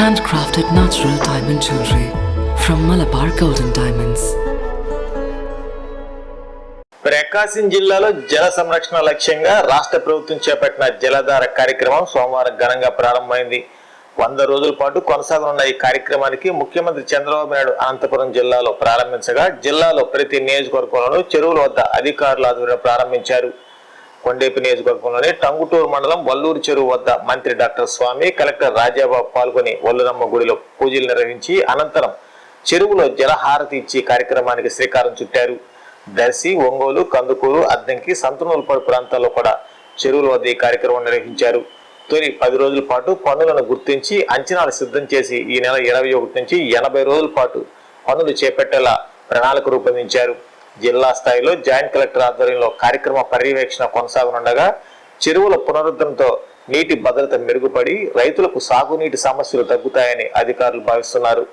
handcrafted natural diamond jewelry from Malabar Golden Diamonds. ప్రకాశం జిల్లాలో జల సంరక్షణ లక్ష్యంగా రాష్ట్ర ప్రభుత్వం చేపట్టిన జలధార కార్యక్రమం సోమవారం ఘనంగా ప్రారంభమైంది. 100 రోజుల పాటు కొనసాగనున్న ఈ కార్యక్రమానికి ముఖ్యమంత్రి చంద్రబాబు నాయుడు అనంతపురం జిల్లాలో ప్రారంభించగా జిల్లాలో ప్రతి నియోజకవర్గంలోనూ చెరువుల వద్ద అధికారుల ఆధ్వర్యంలో ప్రారంభించారు. కొండేపి నియోజకవర్గంలోని టంగుటూరు మండలం వల్లూరు చెరువు వద్ద మంత్రి డాక్టర్ స్వామి, కలెక్టర్ రాజాబాబు పాల్గొని వల్లురమ్మ గుడిలో పూజలు నిర్వహించి అనంతరం చెరువులో జలహారతి ఇచ్చి కార్యక్రమానికి శ్రీకారం చుట్టారు. దర్శి, ఒంగోలు, కందుకూరు, అద్దంకి, సంతనూరుపాడు ప్రాంతాల్లో కూడా చెరువుల వద్ద ఈ కార్యక్రమం నిర్వహించారు. తొలి 10 రోజుల పాటు పనులను గుర్తించి అంచనాలు సిద్ధం చేసి ఈ నెల 21 నుంచి 80 రోజుల పాటు పనులు చేపట్టేలా ప్రణాళిక రూపొందించారు. జిల్లా స్థాయిలో జాయింట్ కలెక్టర్ ఆధ్వర్యంలో కార్యక్రమ పర్యవేక్షణ కొనసాగనుండగా చెరువుల పునరుద్ధరణతో నీటి భద్రత మెరుగుపడి రైతులకు సాగునీటి సమస్యలు తగ్గుతాయని అధికారులు భావిస్తున్నారు.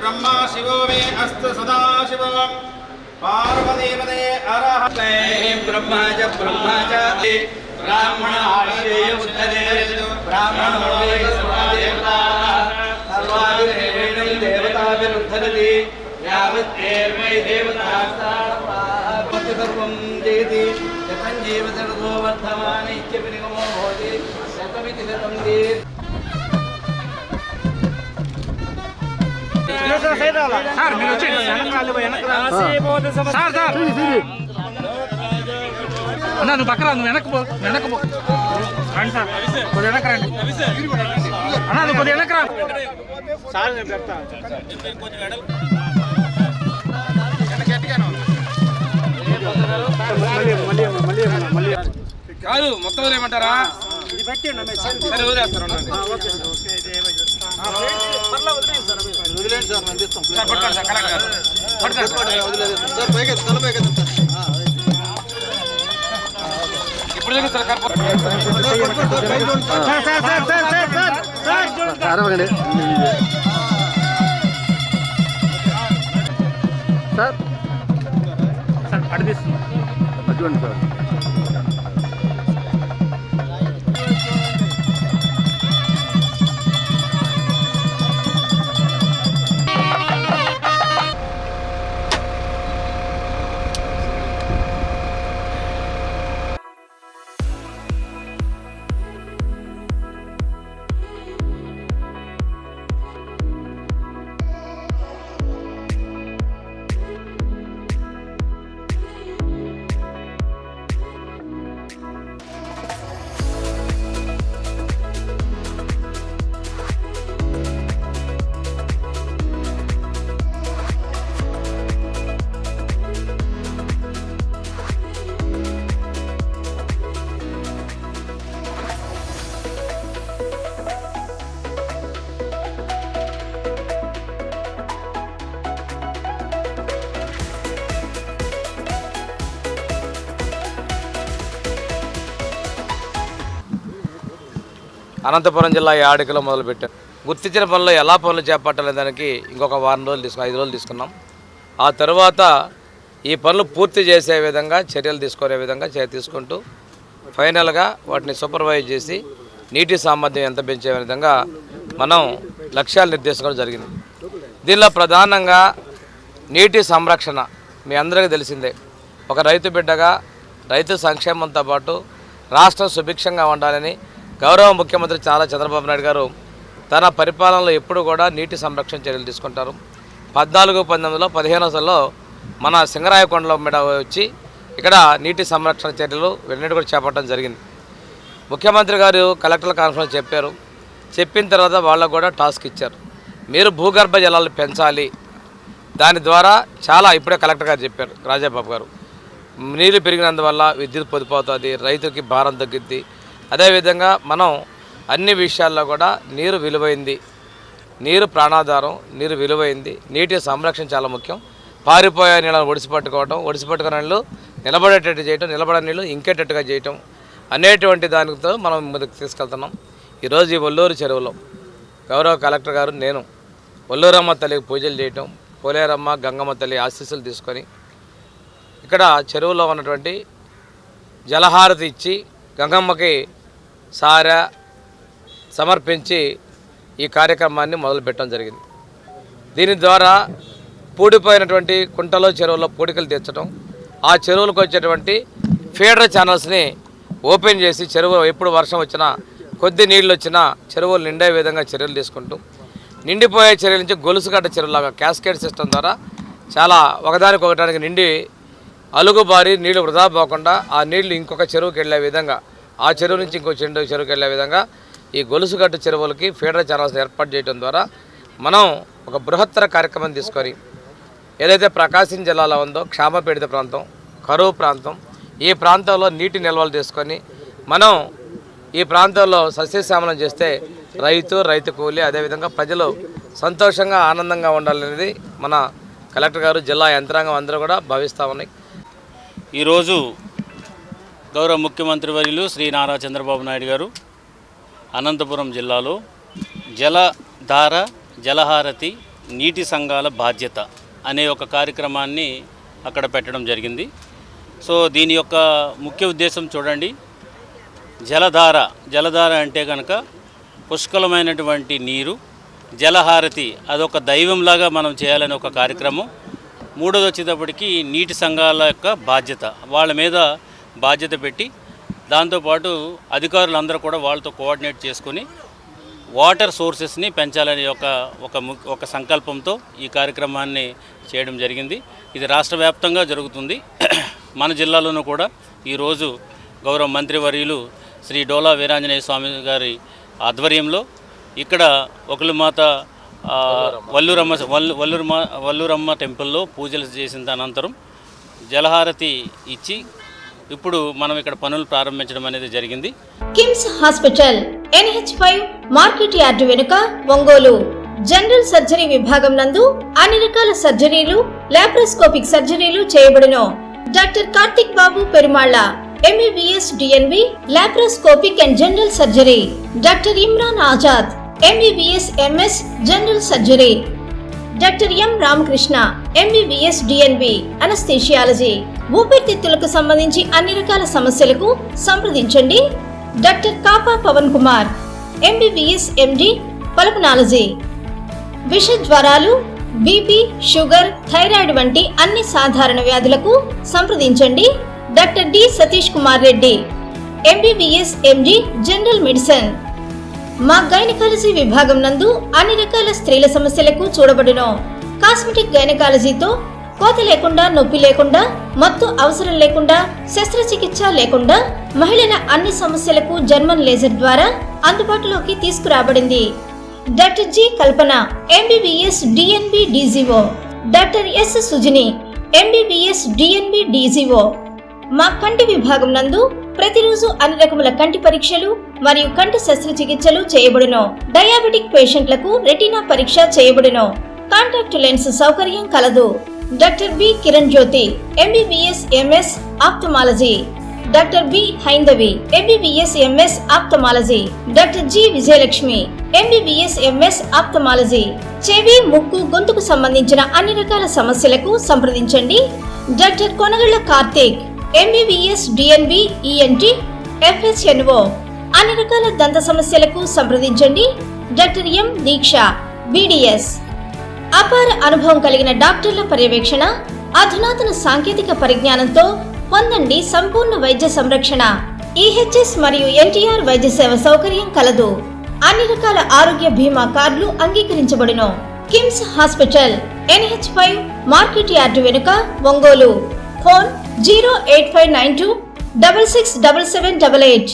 ब्रह्मा शिवो मे अस्तु सदा शिवो पार्वतीपदे अरहते ब्रह्मा च ब्राह्मण आश्रय उत्तरे ब्राह्मणो देवता सर्वाभिरेणं देवताभिरुद्धरति यावत्तेर्वै देवता सर्वं जयति यतं जीवतर्गो वर्धमाने इत्यभिनिगमो भवति शतमिति शतं दीर्घ సార్ మీరు వచ్చేయండి సార్ అన్నా నువ్వు పక్కన నువ్వు వెనక్కి పో రండి సార్ కొద్దిగా వెనక్కి రండి అన్నా నువ్వు కొద్దిగా వెనక్కి రా సార్ నేను పెడతా మళ్ళీ కాదు మొత్తం వదిలేయమంటారా ఇది పెట్టి సరే వదిలేస్తారు ఇప్పుడు అడిగిస్తుంది సార్. అనంతపురం జిల్లా యాడికలో మొదలుపెట్టాం. గుర్తించిన పనులు ఎలా పనులు చేపట్టాలనే దానికి ఇంకొక 5 రోజులు తీసుకున్నాం. ఆ తర్వాత ఈ పనులు పూర్తి చేసే విధంగా చర్యలు తీసుకునే విధంగా తీసుకుంటూ ఫైనల్గా వాటిని సూపర్వైజ్ చేసి నీటి సామర్థ్యం ఎంత పెంచే విధంగా మనం లక్ష్యాలు నిర్దేశించడం జరిగింది. దీనిలో ప్రధానంగా నీటి సంరక్షణ మీ అందరికీ తెలిసిందే. ఒక రైతు బిడ్డగా రైతు సంక్షేమంతో పాటు రాష్ట్రం సుభిక్షంగా ఉండాలని గౌరవ ముఖ్యమంత్రి చంద్రబాబు నాయుడు గారు తన పరిపాలనలో ఎప్పుడు కూడా నీటి సంరక్షణ చర్యలు తీసుకుంటారు. 14, 19, 15 మన సింగరాయకొండలో మీద వచ్చి ఇక్కడ నీటి సంరక్షణ చర్యలు వెన్నటి కూడా చేపట్టడం జరిగింది. ముఖ్యమంత్రి గారు కలెక్టర్ల కాన్ఫరెన్స్ చెప్పారు. చెప్పిన తర్వాత వాళ్ళకు కూడా టాస్క్ ఇచ్చారు. మీరు భూగర్భ జలాలు పెంచాలి. దాని ద్వారా చాలా ఇప్పుడే కలెక్టర్ గారు చెప్పారు రాజాబాబు గారు, నీళ్ళు పెరిగినందువల్ల విద్యుత్ పొదుపు అవుతుంది, రైతుకి భారం తగ్గిద్ది. అదేవిధంగా మనం అన్ని విషయాల్లో కూడా నీరు విలువైంది, నీరు ప్రాణాధారం, నీరు విలువైంది, నీటి సంరక్షణ చాలా ముఖ్యం. పారిపోయే నీళ్ళను ఒడిసిపట్టుకున్న నీళ్ళు నిలబడేటట్టు చేయటం, నిలబడే నీళ్ళు ఇంకేటట్టుగా చేయటం అనేటువంటి దానితో మనం ముందుకు తీసుకెళ్తున్నాం. ఈరోజు ఈ వల్లూరు చెరువులో గౌరవ కలెక్టర్ గారు నేను వల్లూరమ్మ తల్లికి పూజలు చేయటం, పోలేరమ్మ గంగమ్మ తల్లి ఆశీస్సులు తీసుకొని ఇక్కడ చెరువులో ఉన్నటువంటి జలహారతి ఇచ్చి గంగమ్మకి సారా సమర్పించి ఈ కార్యక్రమాన్ని మొదలుపెట్టడం జరిగింది. దీని ద్వారా పూడిపోయినటువంటి కుంటలో చెరువుల్లో పూడికలు తీర్చడం, ఆ చెరువులకు వచ్చేటువంటి ఫీడర్ ఛానల్స్ని ఓపెన్ చేసి చెరువు ఎప్పుడు వర్షం వచ్చినా కొద్ది నీళ్ళు వచ్చినా చెరువులు నిండే విధంగా చర్యలు తీసుకుంటూ నిండిపోయే చెరువుల నుంచి గొలుసుగడ్డ చెరువులాగా క్యాస్కేడ్ సిస్టమ్ ద్వారా చాలా ఒకదానికి నిండి అలుగుబారి నీళ్లు వృధా పోకుండా ఆ నీళ్లు ఇంకొక చెరువుకి వెళ్ళే విధంగా, ఆ చెరువు నుంచి ఇంకో చెరువుకి వెళ్ళే విధంగా ఈ గొలుసుగడ్డ చెరువులకి ఫీడర్ ఛానల్స్ ఏర్పాటు చేయడం ద్వారా మనం ఒక బృహత్తర కార్యక్రమం తీసుకొని ఏదైతే ప్రకాశం జిల్లాలో ఉందో క్షామపీడిత ప్రాంతం, కరువు ప్రాంతం, ఈ ప్రాంతంలో నీటి నిల్వలు తీసుకొని మనం ఈ ప్రాంతంలో సస్యశ్యామలం చేస్తే రైతు కూలి అదేవిధంగా ప్రజలు సంతోషంగా ఆనందంగా ఉండాలనేది మన కలెక్టర్ గారు, జిల్లా యంత్రాంగం అందరూ కూడా భావిస్తూ ఉన్నాయి. ఈరోజు గౌరవ ముఖ్యమంత్రి వర్యులు శ్రీ నారా చంద్రబాబు నాయుడు గారు అనంతపురం జిల్లాలో జలధార జలహారతి నీటి సంఘాల బాధ్యత అనే ఒక కార్యక్రమాన్ని అక్కడ పెట్టడం జరిగింది. సో దీని యొక్క ముఖ్య ఉద్దేశం చూడండి, జలధార అంటే కనుక పుష్కలమైనటువంటి నీరు, జలహారతి అదొక దైవంలాగా మనం చేయాలని ఒక కార్యక్రమం. మూడోది వచ్చేటప్పటికి నీటి సంఘాల యొక్క బాధ్యత, వాళ్ళ మీద బాధ్యత పెట్టి దాంతోపాటు అధికారులందరూ కూడా వాళ్ళతో కోఆర్డినేట్ చేసుకుని వాటర్ సోర్సెస్ని పెంచాలనే ఒక సంకల్పంతో ఈ కార్యక్రమాన్ని చేయడం జరిగింది. ఇది రాష్ట్ర వ్యాప్తంగా జరుగుతుంది. మన జిల్లాలోనూ కూడా ఈరోజు గౌరవ మంత్రివర్యులు శ్రీ డోలా వీరాంజనేయ స్వామి గారి ఆధ్వర్యంలో ఇక్కడ ఒకలిమాత వల్లూరమ్మ టెంపుల్లో పూజలు చేసిన అనంతరం జలహారతి ఇచ్చి ఇప్పుడు మనం ఇక్కడ పనులు ప్రారంభించడం అనేది జరిగింది. KIMS hospital NH5 market yard వెనుక ఒంగోలు జనరల్ సర్జరీ విభాగం నందు అన్ని రకాల సర్జరీలు, లాప్రోస్కోపిక్ సర్జరీలు చేయబడును. Doctor Karthik Babu Perumalla MBBS DNB laparoscopic and general surgery. Doctor Imran Azad MBBS MS general surgery. Doctor M Ramakrishna MBBS DNB anaesthesiology. ఊపిరితిత్తులకు సంబంధించి అన్ని రకాల సమస్యలకు సంప్రదించండి. Doctor Kapa Pavan Kumar MBBS MD pulmonology. విష జ్వరాలు, BP, షుగర్, థైరాయిడ్ వంటి అన్ని సాధారణ వ్యాధులకు సంప్రదించండి. Doctor D Satish Kumar Reddy MBBS MD general medicine. మా గైనకాలజీ విభాగం నందు అన్ని రకాల స్త్రీల సమస్యలకు చూడబడును. కాస్మెటిక్ గైనకాలజీతో కోత లేకుండా, నొప్పి లేకుండా, మత్తు అవసరం లేకుండా, శస్త్రచికిత్స లేకుండా మహిళల అన్ని సమస్యలకు జర్మన్ లేజర్ ద్వారా అందుబాటులోకి తీసుకురాబడింది. డాక్టర్ జి కల్పన MBBS DNB DGO. Doctor yes Sujini MBBS DNB DGO. మా కంటి విభాగం నందు ప్రతిరోజు అన్ని రకముల కంటి పరీక్షలు మరియు కంటి శస్త్రచికిత్సలు చేయబడును. డయాబెటిక్ పేషెంట్లకు రెటీనా పరీక్ష చేయబడును. కాంటాక్ట్ లెన్స్ సౌకర్యం కలదు. Doctor B Kiran Jyothi MBBS MS ophthalmology. Doctor B Haindavi MBBS MS ophthalmology. Doctor G Vijayalakshmi MBBS MS ophthalmology. చెవి, ముక్కు, గొంతుకు సంబంధించిన అన్ని రకాల సమస్యలకు సంప్రదించండి. Doctor Konagalla Karthik MBBS DNB ENT FHNO. అన్ని రకాల దంత సమస్యలకు సంప్రదించండి. Doctor M Deeksha BDS. అపార అనుభవం కలిగిన డాక్టర్ల పర్యవేక్షణ, అధునాతన సాంకేతిక పరిజ్ఞానంతో పొందండి సంపూర్ణ వైద్య సంరక్షణ. EHS మరియు NTR వైద్య సేవ సౌకర్యం కలదు. అన్ని రకాల ఆరోగ్య బీమా కార్డులు అంగీకరించబడును. KIMS hospital NH5 market yard వెనుక ఒంగోలు. ఫోన్ 08592 667788.